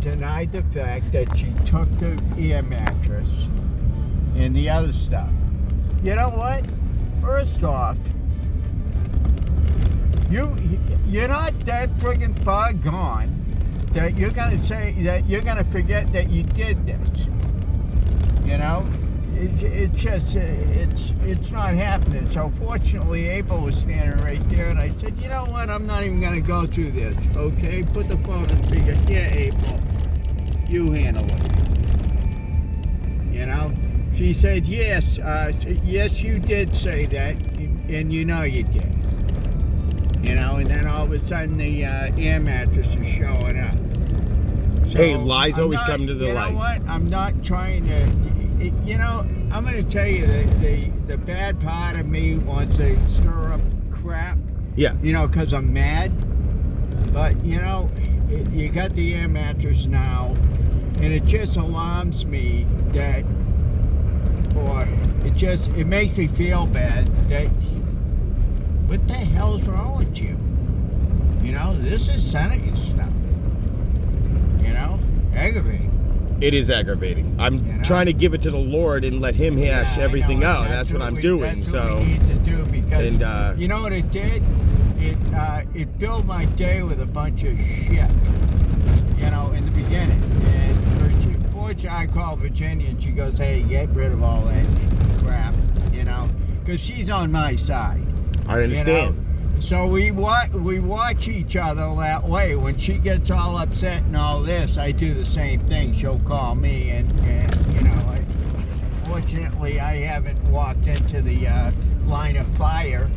denied the fact that she took the air mattress and the other stuff. You know what? First off, you're not that friggin' far gone that you're gonna say that you're gonna forget that you did this. You know, it's just it's not happening. So fortunately, April was standing right there, and I said, you know what? I'm not even gonna go through this. Okay, put the phone on speaker. Yeah, April, you handle it. You know, she said yes. Yes, you did say that, and you know you did. You know, and then all of a sudden the air mattress is showing up. So hey, lies always come to the light. You know what? I'm not trying to. You know, I'm going to tell you that the bad part of me wants to stir up crap. Yeah. You know, because I'm mad. But, you know, you got the air mattress now, and it just alarms me that, or it makes me feel bad that, what the hell's wrong with you? You know, this is senator stuff. You know, aggravating. It is aggravating. I'm trying to give it to the Lord and let Him hash everying out. That's what I'm doing. That's what we need to do, because you know what it did? It filled my day with a bunch of shit. You know, in the beginning. And fortunately, I called Virginia and she goes, "Hey, get rid of all that crap." You know, because she's on my side. I understand. You know? So we watch each other that way. When she gets all upset and all this, I do the same thing. She'll call me, and you know, fortunately I haven't walked into the line of fire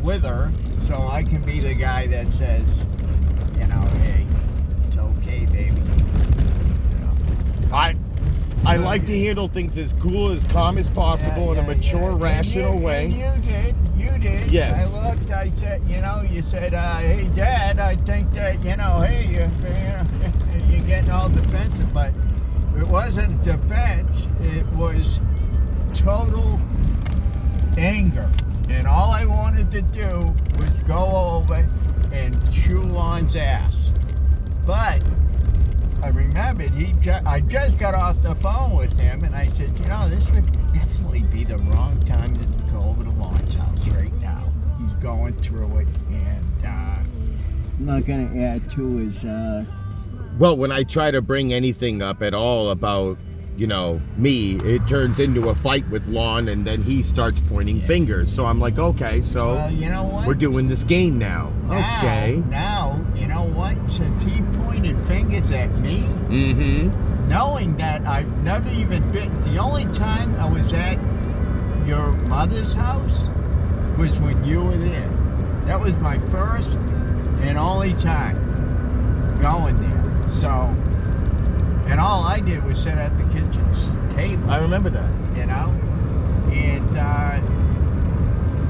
with her, so I can be the guy that says, you know, hey, it's okay, baby. You know? I like to handle things as cool, as calm as possible in a mature, rational way. And you did. Yes. I looked, I said, you know, you said, hey, Dad, I think that, you know, hey, you're getting all defensive, but it wasn't defense, it was total anger. And all I wanted to do was go over and chew Lon's ass. But I remembered I just got off the phone with him, and I said, you know, this would definitely be the wrong time to go over to Lon's house right now. He's going through it, and I'm not going to add to his... Well, when I try to bring anything up at all about, you know, me, it turns into a fight with Lon, and then he starts pointing fingers. So I'm like, okay, so you know what? We're doing this game now. Okay. Now, you know what? Since he pointed fingers at me, knowing that I've never even been... The only time I was at your mother's house was when you were there. That was my first and only time going there. So, and all I did was sit at the kitchen table. I remember that. You know? And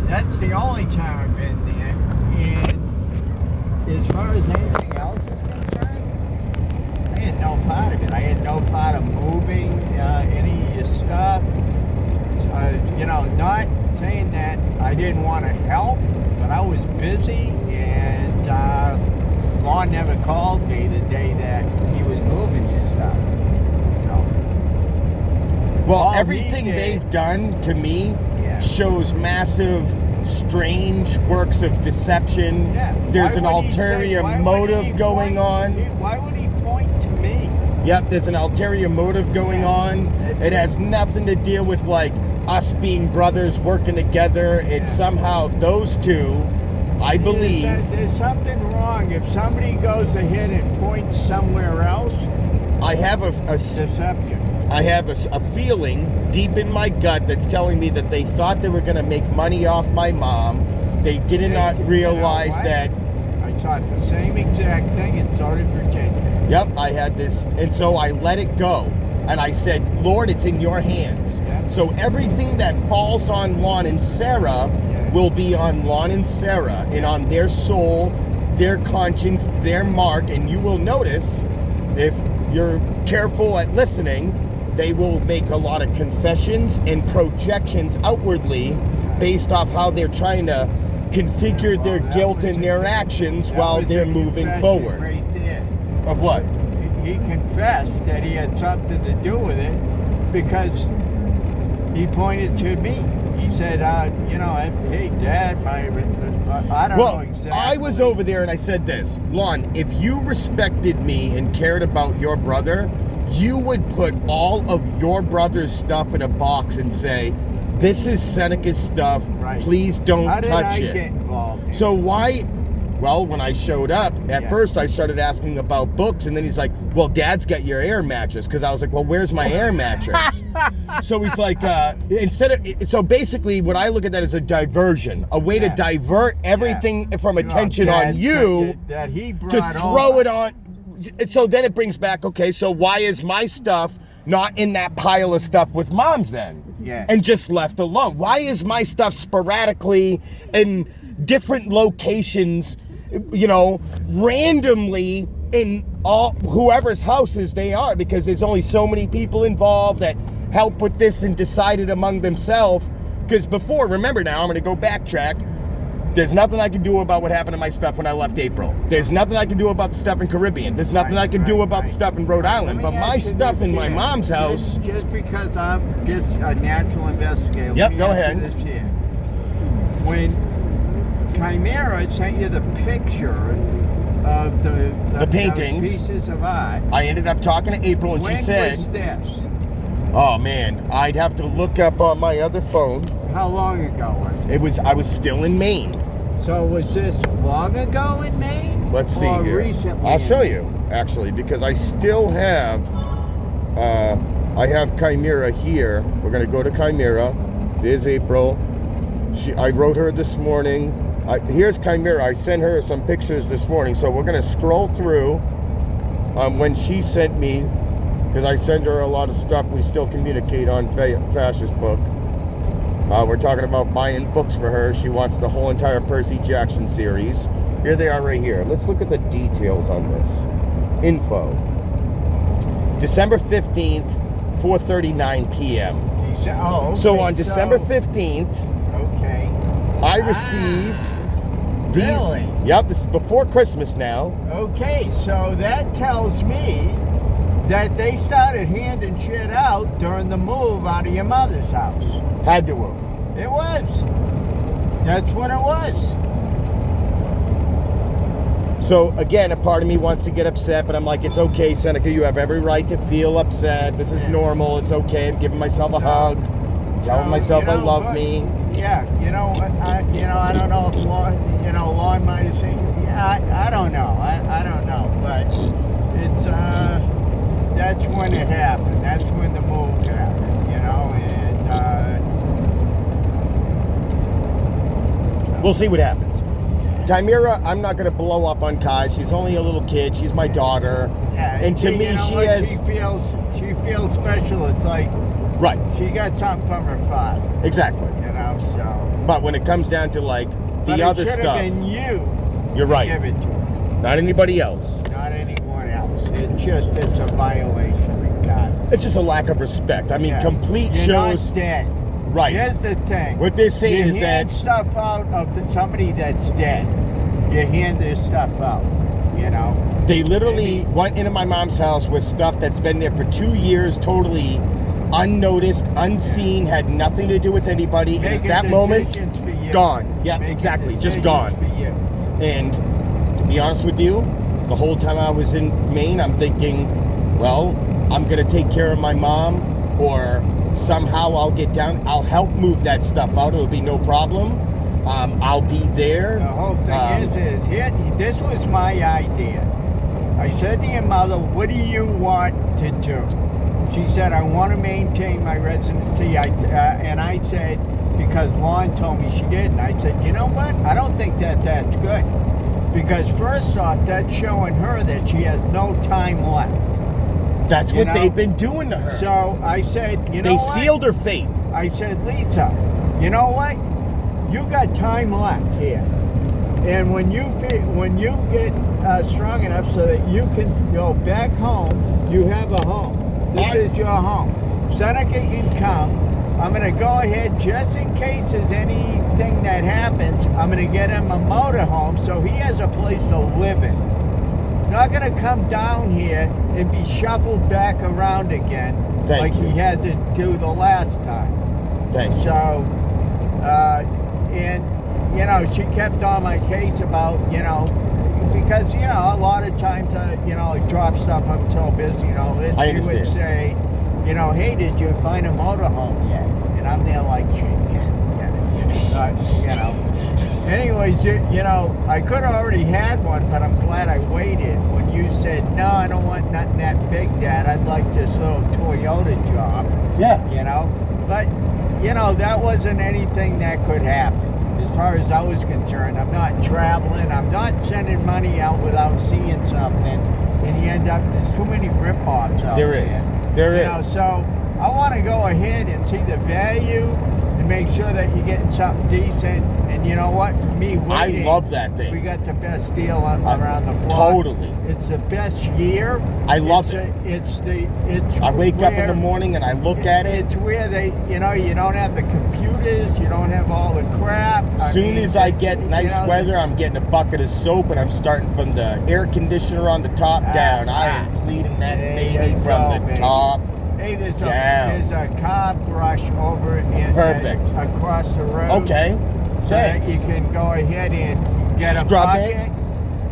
that's the only time I've been there. And as far as anything else is concerned, I had no part of it. I had no part of moving any of your stuff. You know, not saying that I didn't want to help, but I was busy, and Lon never called me the day that he was moving your stuff. So, well, everything they've done to me shows massive, strange works of deception. Yeah. There's an ulterior motive going on. Why would he point to me? Yep, there's an ulterior motive going on. It has nothing to do with, like, us being brothers working together. It's somehow those two, I believe. There's something wrong. If somebody goes ahead and points somewhere else, I have a deception. I have a feeling deep in my gut that's telling me that they thought they were going to make money off my mom. They did not realize that. I thought the same exact thing, and so did Virginia. Yep, I had this, and so I let it go. And I said, Lord, it's in your hands. Yeah. So everything that falls on Lon and Sarah will be on Lon and Sarah, and on their soul, their conscience, their mark. And you will notice, if you're careful at listening, they will make a lot of confessions and projections outwardly based off how they're trying to configure their guilt and their actions while they're moving forward. Right there. Of what? he confessed that he had something to do with it because he pointed to me. He said, hey, Dad, I don't know exactly. I was over there and I said this, Lon, if you respected me and cared about your brother, you would put all of your brother's stuff in a box and say, this is Seneca's stuff, right. Please don't touch it. How did I get involved in So why? Well, when I showed up, at first I started asking about books, and then he's like, well, Dad's got your air mattress. Because I was like, well, where's my air mattress? So he's like, so basically what I look at that as a diversion, a way to divert everything from attention on you that he brought to throw it on. So then it brings back, okay, so why is my stuff not in that pile of stuff with Mom's then? Yeah. And just left alone? Why is my stuff sporadically in different locations, randomly in all whoever's houses they are? Because there's only so many people involved that help with this and decided among themselves. Because before, remember now, I'm going to go backtrack. There's nothing I can do about what happened to my stuff when I left April. There's nothing I can do about the stuff in Caribbean. There's nothing I can do about the stuff in Rhode Island. But my stuff in my mom's house... Just because I'm just a natural investigator. Yep, go ahead. When Chimera sent you the picture of the paintings, pieces of art... I ended up talking to April and she said... When was this? Oh, man. I'd have to look up on my other phone. How long ago was it? I was still in Maine. So was this long ago in Maine? Let's see or here. Recently? I'll show you, actually, because I still have, I have Chimera here. We're going to go to Chimera. There's April. I wrote her this morning. Here's Chimera. I sent her some pictures this morning. So we're going to scroll through when she sent me, because I send her a lot of stuff. We still communicate on Fascist Book. We're talking about buying books for her. She wants the whole entire Percy Jackson series. Here they are right here. Let's look at the details on this. Info. December 15th, 4:39 p.m. Okay, so on December 15th, I received these. Really? Yep, this is before Christmas now. Okay, so that tells me that they started handing shit out during the move out of your mother's house. Had to have. It was. That's when it was. So again, a part of me wants to get upset, but I'm like, it's okay, Seneca. You have every right to feel upset. This is normal. It's okay. I'm giving myself a hug, telling myself I love me. Yeah, I don't know if Lon might have seen. Yeah, I don't know. I don't know, but it's that's when it happened. That's when the move happened. We'll see what happens. Chimera, I'm not going to blow up on Kai. She's only a little kid. She's my daughter. Yeah, and to me, she has... She feels special. It's like... Right. She got something from her father. Exactly. So... But when it comes down to, like, the other stuff... It should have been you. You're right. Give it to her. Not anybody else. Not anyone else. It's a violation. God. It's just a lack of respect. I mean, complete You're shows... not dead. Right. Here's the thing. What they're saying is that... You hand stuff out of somebody that's dead. You hand their stuff out, They literally went into my mom's house with stuff that's been there for 2 years, totally unnoticed, unseen, had nothing to do with anybody. And at that moment, gone. Yeah, exactly. Just gone. For you. And to be honest with you, the whole time I was in Maine, I'm thinking, well, I'm going to take care of my mom, or somehow I'll get down. I'll help move that stuff out. It'll be no problem. I'll be there. The whole thing is this was my idea. I said to your mother, what do you want to do? She said, I want to maintain my residency. And I said, because Lon told me she did. And I said, you know what? I don't think that's good. Because first off, that's showing her that she has no time left. That's what they've been doing to her. So I said, they sealed her fate. I said, Lisa, you know what? You got time left here. And when you get strong enough so that you can go back home, you have a home. This is your home. Seneca can come. I'm going to go ahead, just in case there's anything that happens, I'm going to get him a motorhome so he has a place to live in. not gonna come down here and be shuffled back around again Thank you. he had to do the last time. Thank you. So, and you know, she kept on my case about, you know, because, you know, a lot of times, you know, I drop stuff, I'm so busy, you know, I she would understand. say, you know, hey, did you find a motorhome yet? And I'm there like, shit, yeah. You know. Anyways, you know, I could have already had one, but I'm glad I waited. When you said, no, I don't want nothing that big, Dad, I'd like this little Toyota job. Yeah. You know, but, you know, that wasn't anything that could happen. As far as I was concerned, I'm not traveling, I'm not sending money out without seeing something, and you end up, there's too many rip-offs out there. There is. You know, so I want to go ahead and see the value and make sure that you're getting something decent. And you know what? For me, waiting, I love that thing. we got the best deal around the block. Totally. It's the best year. I love it. It's I wake up in where- the morning and I look at it. It's where they, you know, you don't have the computers, you don't have all the crap. As soon as I get nice weather, I'm getting a bucket of soap and I'm starting from the air conditioner on the top down. I am cleaning that There baby you from go, the baby. top. Hey, there's down. a car brush over in Perfect. across the road. Okay. So that Thanks. you can go ahead and get a Scrub bucket. it.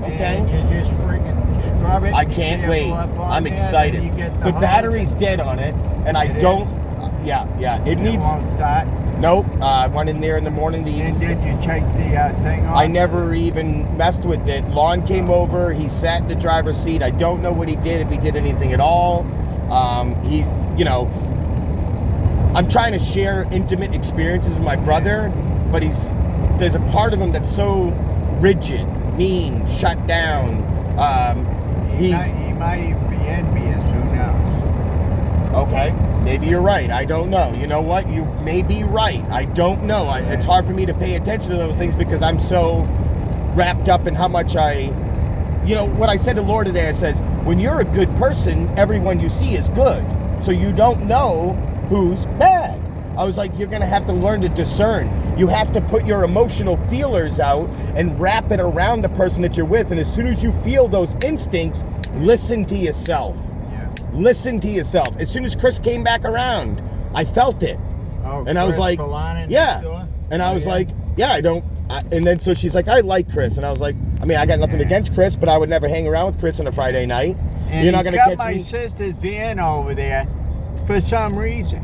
Okay. And you just freaking scrub it. I your can't vehicle wait. up on I'm there, excited. then you get The hose. battery's dead on it, and I It is? don't. Yeah. It It needs. won't start. Nope. I went in there in the morning to even. And did you take the thing off? I never even messed with it. Lon came over. He sat in the driver's seat. I don't know what he did, if he did anything at all. He's, you know, I'm trying to share intimate experiences with my brother, but there's a part of him that's so rigid, mean, shut down. He might even be envious. Who knows? Okay, maybe you're right. I don't know. You know what? You may be right. I don't know. It's hard for me to pay attention to those things because I'm so wrapped up in how much you know, what I said to Laura today, I says, when you're a good person, everyone you see is good. So you don't know who's bad. I was like, you're going to have to learn to discern. You have to put your emotional feelers out and wrap it around the person that you're with. And as soon as you feel those instincts, listen to yourself. Yeah. Listen to yourself. As soon as Chris came back around, I felt it. Oh, And I was Chris like, Polani next yeah. door? And I was yeah. like, yeah, I don't. And then so she's like, I like Chris. And I was like, I mean, I got nothing against Chris, but I would never hang around with Chris on a Friday night. And You're not he's going to got catch my me. sister's van over there for some reason.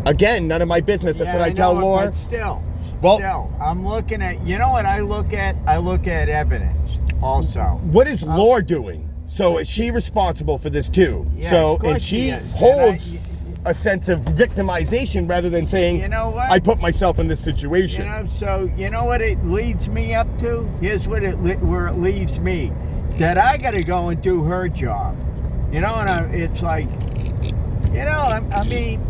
Again, none of my business. That's what I tell know, Laura. But still, Well- I'm looking at, you know what I look at? I look at evidence also. What is Laura doing? So is she responsible for this too? Yeah, So, of course and she is. holds And a sense of victimization rather than saying, you know what? I put myself in this situation. You know, so you know what it leads me up to? Here's what where it leaves me. That I got to go and do her job. You know, and it's like, you know, I mean,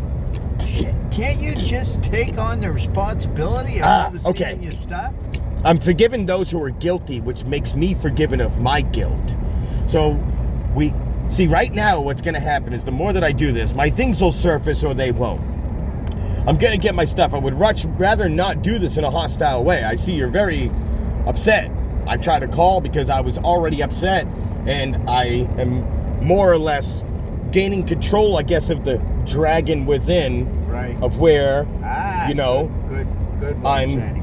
shit, can't you just take on the responsibility of overseeing okay. your stuff? I'm forgiving those who are guilty, which makes me forgiven of my guilt. So we see right now what's going to happen is the more that I do this, my things will surface or they won't. I'm going to get my stuff. I would rather not do this in a hostile way. I see you're very upset. I tried to call because I was already upset, and I am more or less gaining control, I guess, of the dragon within, Right. of where, Ah, you know, good one, I'm- Jenny.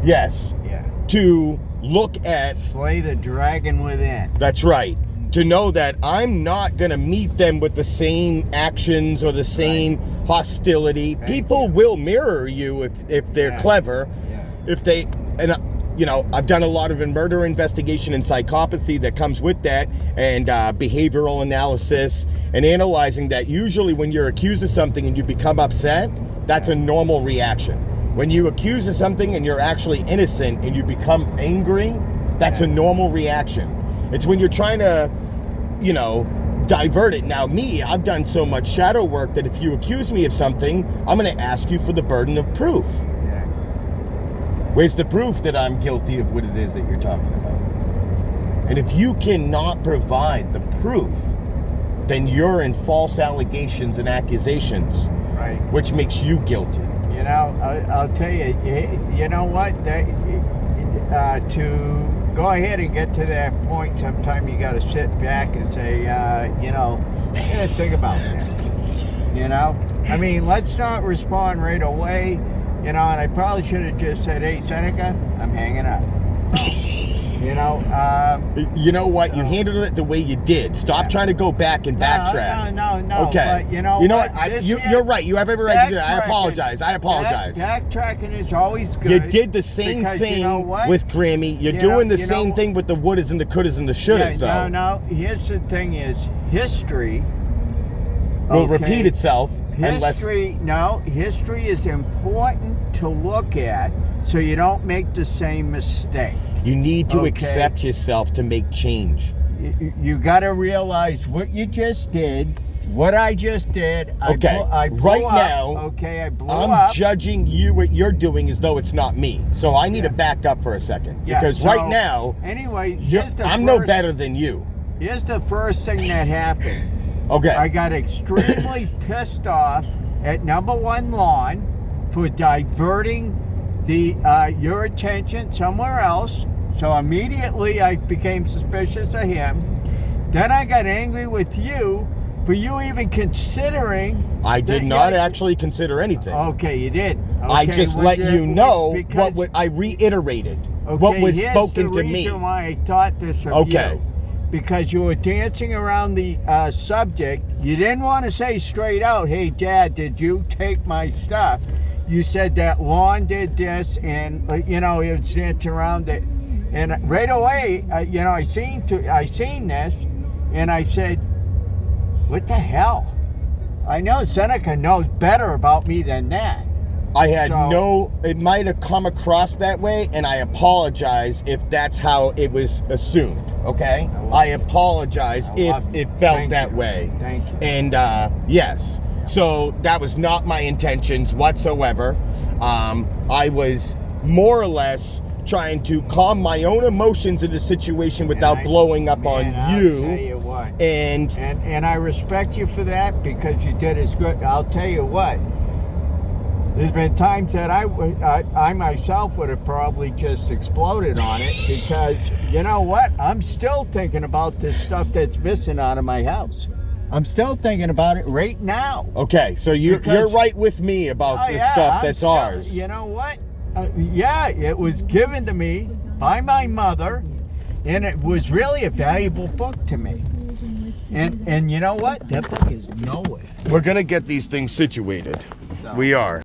yes, Yeah. to look at, Slay the dragon within. that's right, to know that I'm not going to meet them with the same actions or the same hostility. Thank People you. will mirror you if they're Yeah. clever. Yeah. If they, and you know, I've done a lot of murder investigation and psychopathy that comes with that, and behavioral analysis and analyzing that. Usually when you're accused of something and you become upset, that's a normal reaction. When you accuse of something and you're actually innocent and you become angry, that's a normal reaction. It's when you're trying to, you know, divert it. Now me, I've done so much shadow work that if you accuse me of something, I'm going to ask you for the burden of proof. Yeah. Where's the proof that I'm guilty of what it is that you're talking about? And if you cannot provide the proof, then you're in false allegations and accusations, Right. which makes you guilty. You know, I'll tell you, you know what? To go ahead and get to that point. Sometime you got to sit back and say, you know, I gotta think about that. You know, I mean, let's not respond right away. You know, and I probably should have just said, "Hey, Seneca, I'm hanging up." You know what? You handled it the way you did. Stop trying to go back and backtrack. No. Okay. But you know what? You're right. You have every right to do that. I apologize. Backtracking is always good. You did the same thing you know with Grammy. You're doing the same thing with the wouldas and the couldas and the shouldas, though. No. Here's the thing: is history will repeat itself. History is important to look at so you don't make the same mistake. You need to accept yourself to make change. You got to realize what you just did, what I just did. I blew up. I blew up. I'm judging you, what you're doing, as though it's not me. So I need to back up for a second. Because right now, anyway, I'm no better than you. Here's the first thing that happened. Okay. I got extremely pissed off at number one Lon for diverting your attention somewhere else. So immediately I became suspicious of him. Then I got angry with you for you even considering. I did not actually consider anything. Okay, you did. Okay, I just let you know what I reiterated. What was spoken to me. Here's the reason why I thought this of you. Because you were dancing around the subject. You didn't want to say straight out, "Hey, Dad, did you take my stuff?" You said that Lon did this, and you know, he was dancing around it. And right away, you know, I seen this, and I said, "What the hell? I know Seneca knows better about me than that." I had it might have come across that way, and I apologize if that's how it was assumed, okay? I apologize if it felt that way. Thank you. And, yes. So that was not my intentions whatsoever. I was more or less trying to calm my own emotions in the situation without blowing up on you. I'll tell you what. And I respect you for that because you did as good. I'll tell you what. There's been times that I myself would have probably just exploded on it because, you know what? I'm still thinking about this stuff that's missing out of my house. I'm still thinking about it right now. Okay, so you're right with me about this stuff that's ours. You know what? It was given to me by my mother, and it was really a valuable book to me. And you know what? That book is nowhere. We're going to get these things situated. We are.